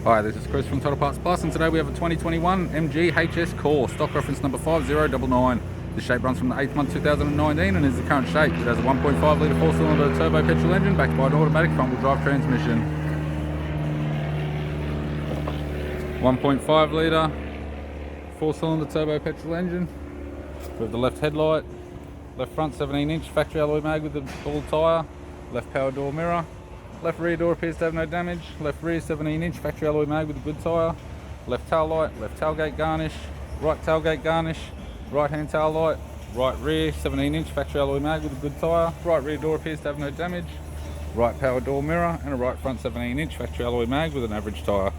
Hi, this is Chris from Total Parts Plus, and today we have a 2021 MG HS Core, stock reference number 5099. The shape runs from the 8th month 2019 and is the current shape. It has a 1.5 litre 4-cylinder turbo petrol engine backed by an automatic front-wheel drive transmission. 1.5 litre 4-cylinder turbo petrol engine with the left headlight, left front 17-inch factory alloy mag with the ball tyre, left power door mirror. Left rear door appears to have no damage. Left rear 17-inch factory alloy mag with a good tyre. Left tail light, left tailgate garnish, right tailgate garnish, right hand tail light, right rear 17-inch factory alloy mag with a good tyre. Right rear door appears to have no damage. Right power door mirror and a right front 17-inch factory alloy mag with an average tyre.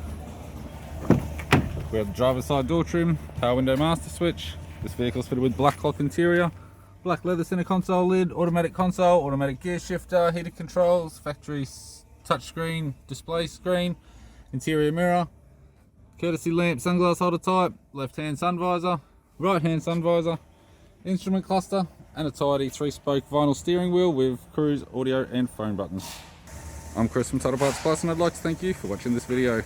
We have the driver's side door trim, power window master switch. This vehicle is fitted with black cloth interior, black leather center console lid, automatic console, automatic gear shifter, heated controls, factory touchscreen, display screen, interior mirror, courtesy lamp, sunglass holder type, left hand sun visor, right hand sun visor, instrument cluster, and a tidy 3-spoke vinyl steering wheel with cruise, audio and phone buttons. I'm Chris from Total Parts Plus, and I'd like to thank you for watching this video.